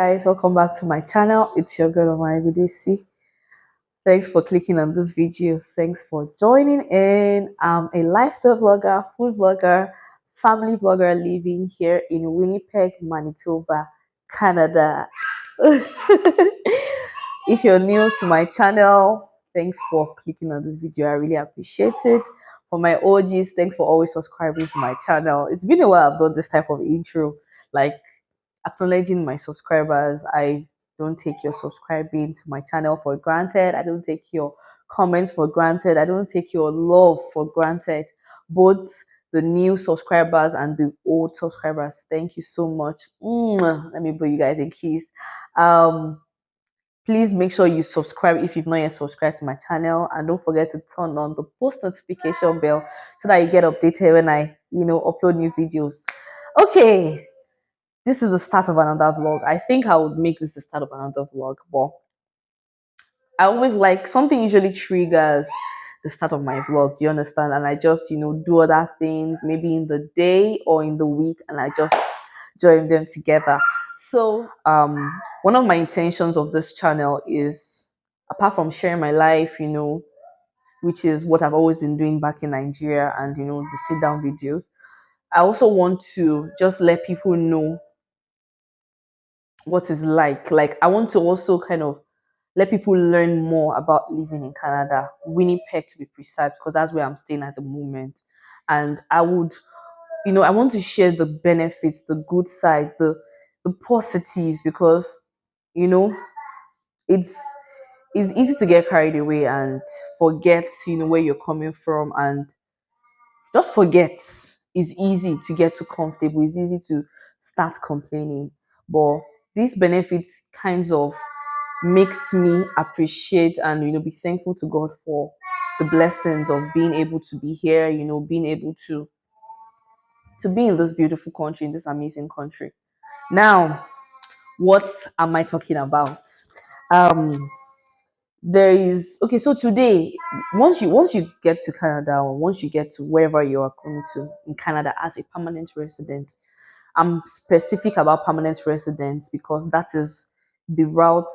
guys, welcome back to my channel. It's your girl Omari. Thanks for clicking on this video. Thanks for joining in. I'm a lifestyle vlogger, food vlogger, family vlogger living here in Winnipeg, Manitoba, Canada. If you're new to my channel, thanks for clicking on this video. I really appreciate it. For my OGs, thanks for always subscribing to my channel. It's been a while I've done this type of intro, like acknowledging my subscribers. I don't take your subscribing to my channel for granted. I don't take your comments for granted. I don't take your love for granted. Both the new subscribers and the old subscribers, thank you so much. Let me put you guys a kiss. Please make sure you subscribe if you've not yet subscribed to my channel, and don't forget to turn on the post notification bell so that you get updated when I upload new videos. Okay, this is the start of another vlog. I think I would make this the start of another vlog, but I always like something usually triggers the start of my vlog. Do you understand? And I just do other things maybe in the day or in the week, and I just join them together. So one of my intentions of this channel is, apart from sharing my life, which is what I've always been doing back in Nigeria, and the sit down videos, I also want to just let people know what it's like. I want to also kind of let people learn more about living in Canada, Winnipeg to be precise, because that's where I'm staying at the moment. And I would, I want to share the benefits, the good side, the positives, because you know it's it's easy to get carried away and forget where you're coming from, and just forget. It's easy to get too comfortable. It's easy to start complaining, but these benefits kinds of makes me appreciate and be thankful to God for the blessings of being able to be here, being able to be in this beautiful country, in this amazing country. Now, what am I talking about? Um there is, okay, so today, once you get to Canada, or once you get to wherever you are going to in Canada as a permanent resident, I'm specific about permanent residents because that is the route,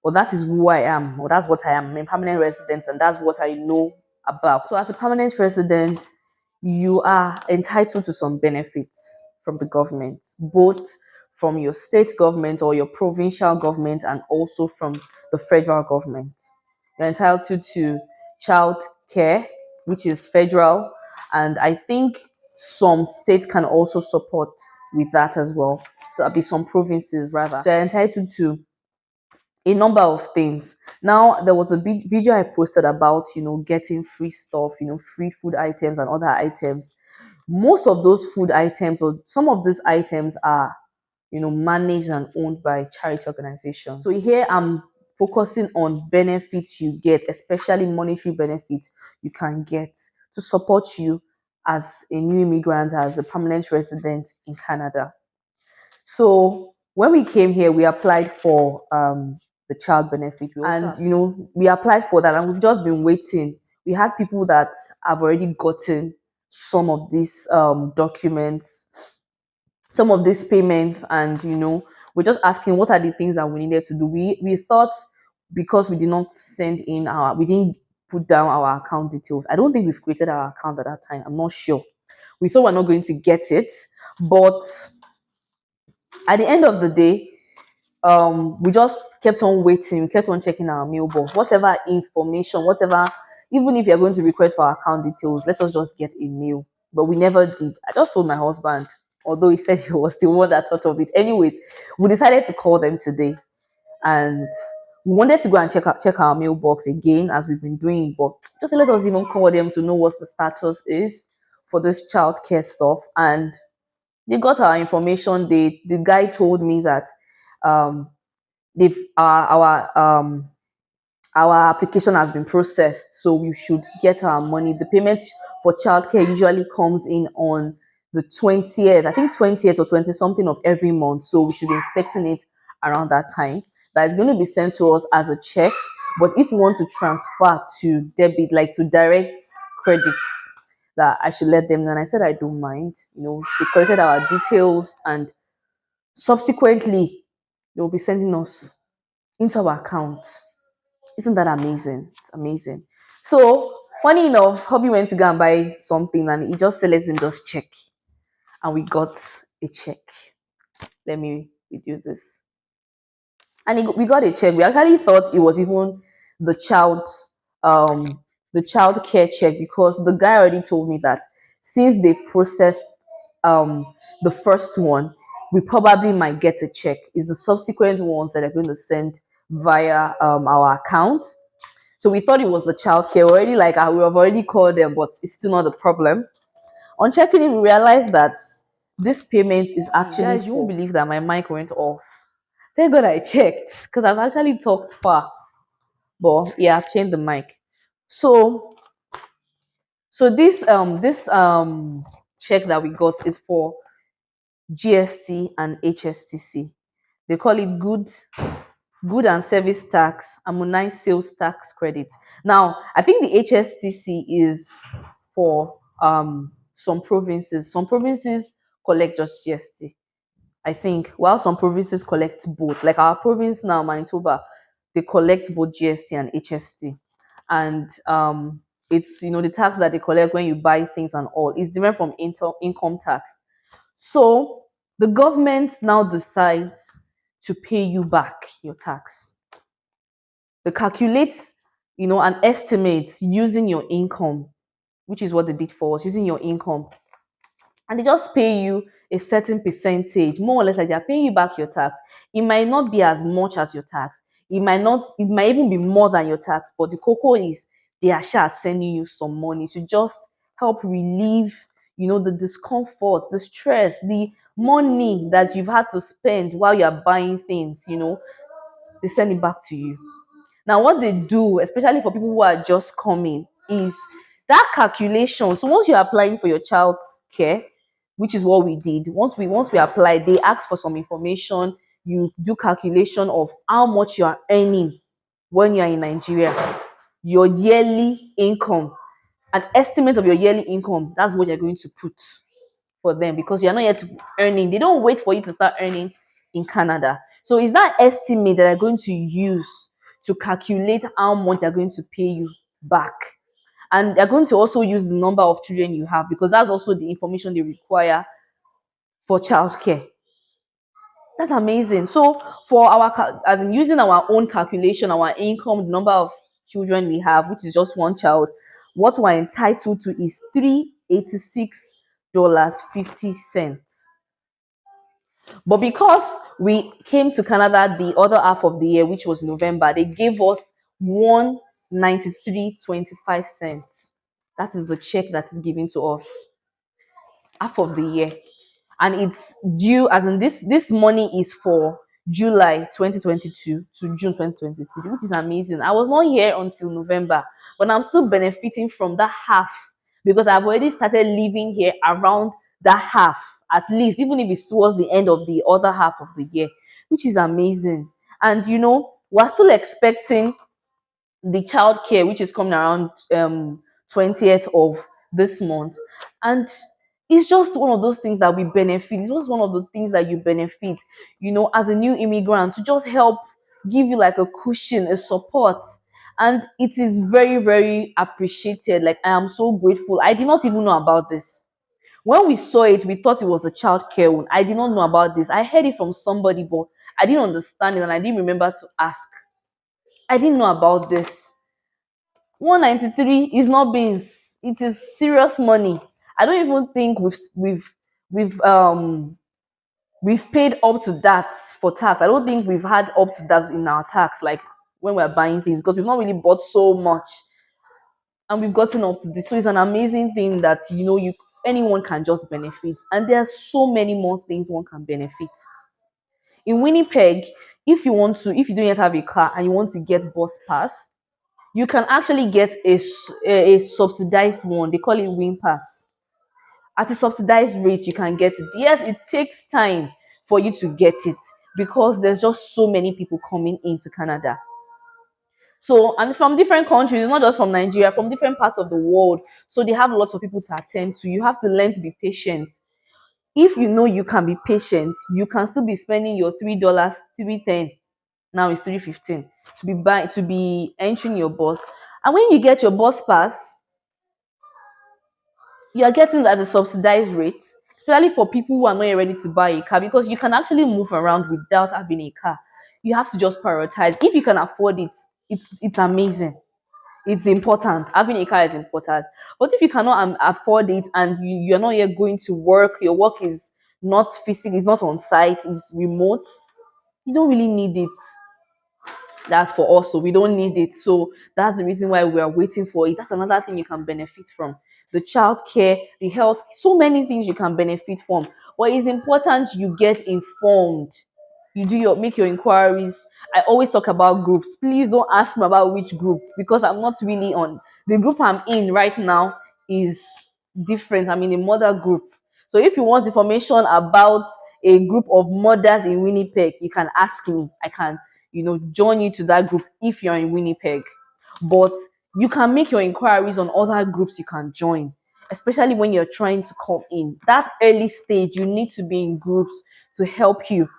or that is who I am, or that's what I am. I'm a permanent resident, and that's what I know about. So, as a permanent resident, you are entitled to some benefits from the government, both from your state government or your provincial government, and also from the federal government. You're entitled to child care, which is federal, and I think some states can also support with that as well. So I'll be some provinces rather. So you're entitled to a number of things. Now, there was a big video I posted about getting free stuff, free food items and other items. Most of those food items, or some of these items, are managed and owned by charity organizations. So here I'm focusing on benefits you get, especially monetary benefits you can get to support you as a new immigrant, as a permanent resident in Canada. So when we came here, we applied for the child benefit, and we applied for that, and we've just been waiting. We had people that have already gotten some of these documents, some of these payments, and we're just asking what are the things that we needed to do. We thought, because we did not send in we didn't put down our account details. I don't think we've created our account at that time. I'm not sure. We thought we're not going to get it, but at the end of the day, we just kept on waiting. We kept on checking our mailbox, whatever information, whatever, even if you're going to request for our account details, let us just get a mail. But we never did. I just told my husband, although he said he was the one that thought of it. Anyways, we decided to call them today, and we wanted to go and check our mailbox again, as we've been doing, but just let us even call them to know what the status is for this childcare stuff. And they got our information. The guy told me that um they've our application has been processed, so we should get our money. The payment for childcare usually comes in on the 20th, I think 20th or 20 something of every month, so we should be expecting it around that time. That is going to be sent to us as a check, but if we want to transfer to debit, like to direct credit, that I should let them know. And I said I don't mind. They collected our details, and subsequently They will be sending us into our account. Isn't that amazing? It's amazing. So funny enough, hubby went to go and buy something and he just said, let's just check. And we got a check. Let me reduce this. And we got a check. We actually thought it was even the um child care check, because the guy already told me that since they processed um the first one, we probably might get a check. It's the subsequent ones that are going to send via our account. So we thought it was the child care already. Like we have already called them, but it's still not a problem. On checking it, we realized that this payment is actually. Guys, you won't believe that my mic went off. Thank God I checked, because I've actually talked far. But yeah, I've changed the mic. So this check that we got is for GST and HSTC. They call it good and service tax, harmonized sales tax credit. Now, I think the HSTC is for some provinces. Some provinces collect just GST, I think, while some provinces collect both. Like our province now, Manitoba, they collect both GST and HST. And it's, the tax that they collect when you buy things and all is different from income tax. So the government now decides to pay you back your tax. They calculate, an estimate using your income, which is what they did for us, using your income. And they just pay you a certain percentage, more or less, like they're paying you back your tax. It might not be as much as your tax. It might even be more than your tax, but the cocoa is they are sure sending you some money to just help relieve, the discomfort, the stress, the money that you've had to spend while you're buying things, they send it back to you. Now, what they do, especially for people who are just coming, is that calculation. So once you're applying for your child's care, which is what we did, once we applied, they ask for some information. You do calculation of how much you are earning when you're in Nigeria, your yearly income, an estimate of your yearly income. That's what you're going to put for them, because you're not yet earning. They don't wait for you to start earning in Canada. So it's that estimate that they're going to use to calculate how much they're going to pay you back. And they're going to also use the number of children you have, because that's also the information they require for childcare. That's amazing. So for as in using our own calculation, our income, the number of children we have, which is just one child, what we're entitled to is $386.50. But because we came to Canada the other half of the year, which was November, they gave us 193.25. That is the check that is given to us half of the year. And it's due, as in this money is for July 2022 to June 2023, which is amazing. I was not here until November, but I'm still benefiting from that half, because I've already started living here around that half, at least, even if it's towards the end of the other half of the year, which is amazing. And we're still expecting the child care, which is coming around 20th of this month. And it's just one of those things that we benefit. It's just one of the things that you benefit, as a new immigrant, to just help give you like a cushion, a support. And it is very, very appreciated. Like, I am so grateful. I did not even know about this. When we saw it, we thought it was the child care one. I did not know about this. I heard it from somebody, but I didn't understand it and I didn't remember to ask. I didn't know about this. 193 is not beans. It is serious money. I don't even think we've we've paid up to that for tax. I don't think we've had up to that in our tax, like when we're buying things, because we've not really bought so much, and we've gotten up to this. So it's an amazing thing that you anyone can just benefit, and there are so many more things one can benefit. In Winnipeg, if you don't yet have a car and you want to get bus pass, you can actually get a subsidized one. They call it Win Pass. At a subsidized rate, you can get it. Yes, it takes time for you to get it, because there's just so many people coming into Canada. So, and from different countries, not just from Nigeria, from different parts of the world. So they have lots of people to attend to. You have to learn to be patient. If you know you can be patient, you can still be spending your $3, 3.10, now it's 3.15, to be buying, to be entering your bus. And when you get your bus pass, you are getting it at a subsidized rate, especially for people who are not yet ready to buy a car, because you can actually move around without having a car. You have to just prioritize. If you can afford it, it's amazing. It's important. Having a car is important. But if you cannot afford it, and you're not yet going to work, your work is not physical, it's not on site, it's remote, you don't really need it. That's for us, so we don't need it. So that's the reason why we are waiting for it. That's another thing you can benefit from: the child care, the health, so many things you can benefit from. But it's important you get informed. You do your make your inquiries. I always talk about groups. Please don't ask me about which group, because I'm not really on the group. I'm in right now is different. I'm in a mother group. So if you want information about a group of mothers in Winnipeg, you can ask me. I can, join you to that group if you're in Winnipeg. But you can make your inquiries on other groups you can join, especially when you're trying to come in. That early stage, you need to be in groups to help you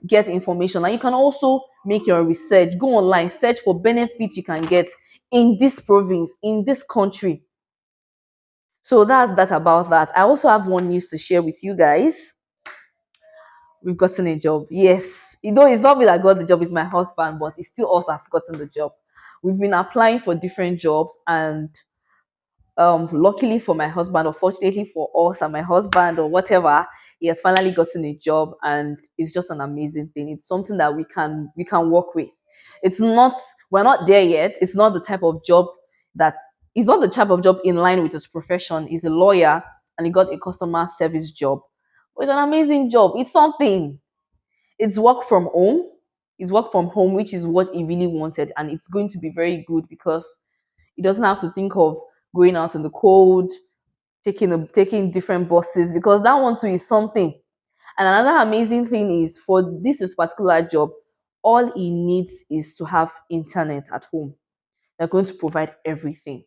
get information. And you can also make your research. Go online, search for benefits you can get in this province, in this country. So that's that about that. I also have one news to share with you guys. We've gotten a job. Yes. It's not me that got the job, it's my husband, but it's still us that have gotten the job. We've been applying for different jobs, and luckily for my husband, or fortunately for us and my husband, or whatever, he has finally gotten a job, and it's just an amazing thing. It's something that we can work with. It's not We're not there yet. It's not the type of job that it's not the type of job in line with his profession. He's a lawyer, and he got a customer service job. But it's an amazing job. It's something. It's work from home. It's work from home, which is what he really wanted, and it's going to be very good because he doesn't have to think of going out in the cold, taking different buses, because that one too is something. And another amazing thing is, for this particular job, all he needs is to have internet at home. They're going to provide everything.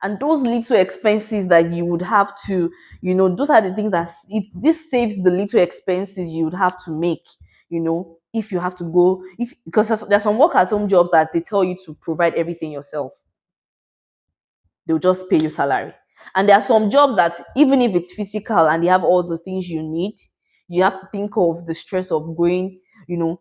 And those little expenses that you would have to, those are the things this saves the little expenses you would have to make, if you have to go, if because there's some work at home jobs that they tell you to provide everything yourself. They'll just pay you salary. And there are some jobs that, even if it's physical and they have all the things you need, you have to think of the stress of you know,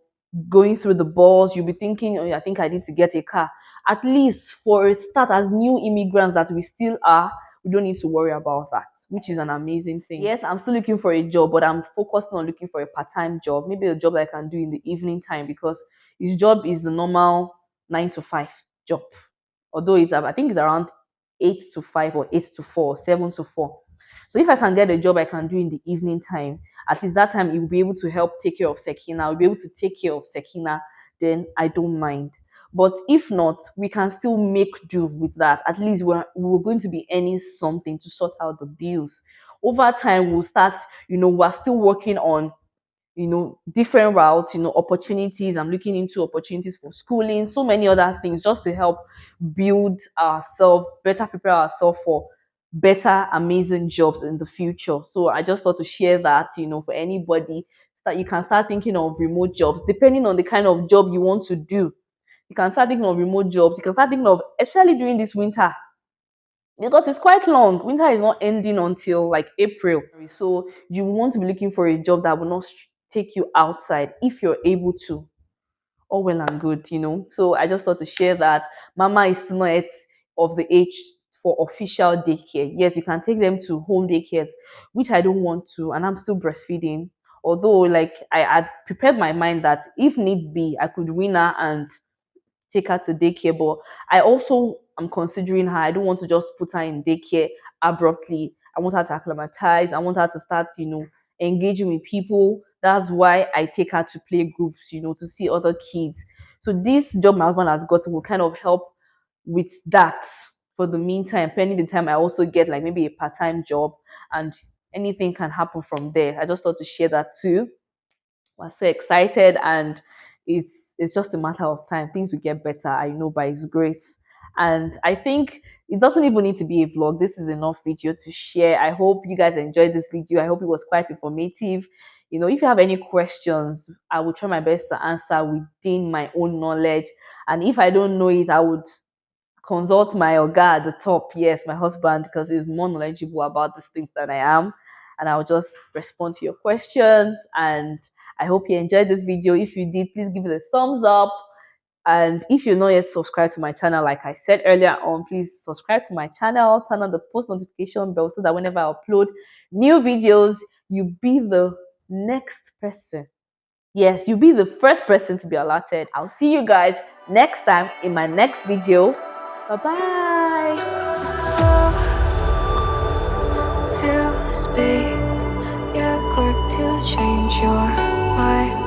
going through the balls. You'll be thinking, oh, I think I need to get a car. At least for a start, as new immigrants that we still are, we don't need to worry about that, which is an amazing thing. Yes, I'm still looking for a job, but I'm focusing on looking for a part-time job, maybe a job that I can do in the evening time, because his job is the normal 9 to 5 job. Although I think it's around 8 to 5 or 8 to 4, 7 to 4. So if I can get a job I can do in the evening time, at least that time you'll be able to help take care of Sekina. I'll be able to take care of Sekina, then I don't mind. But if not, we can still make do with that. At least we're going to be earning something to sort out the bills. Over time, we'll start, we're still working on different routes, opportunities. I'm looking into opportunities for schooling, so many other things, just to help build ourselves, better prepare ourselves for better, amazing jobs in the future. So I just thought to share that, for anybody, that you can start thinking of remote jobs, depending on the kind of job you want to do. You can start thinking of remote jobs. You can start thinking of, especially during this winter, because it's quite long. Winter is not ending until like April. So you want to be looking for a job that will not take you outside if you're able to. All well and good, So I just thought to share that. Mama is still not yet of the age for official daycare. Yes, you can take them to home daycares, which I don't want to, and I'm still breastfeeding. Although, like, I had prepared my mind that if need be, I could win her and take her to daycare. But I also am considering her. I don't want to just put her in daycare abruptly. I want her to acclimatize. I want her to start, engaging with people. That's why I take her to play groups, to see other kids. So this job my husband has gotten will kind of help with that for the meantime. Pending the time I also get like maybe a part-time job, and anything can happen from there. I just thought to share that too. We're so excited, and it's just a matter of time. Things will get better, I know, by his grace. And I think it doesn't even need to be a vlog. This is enough video to share. I hope you guys enjoyed this video. I hope it was quite informative. If you have any questions, I will try my best to answer within my own knowledge. And if I don't know it, I would consult my oga at the top, yes, my husband, because he's more knowledgeable about these things than I am. And I'll just respond to your questions. And I hope you enjoyed this video. If you did, please give it a thumbs up. And if you're not yet subscribed to my channel, like I said earlier on, please subscribe to my channel, turn on the post notification bell so that whenever I upload new videos, you be the next person. Yes, you'll be the first person to be alerted. I'll see you guys next time in my next video. Bye bye. So to speak, you're quick to change your mind.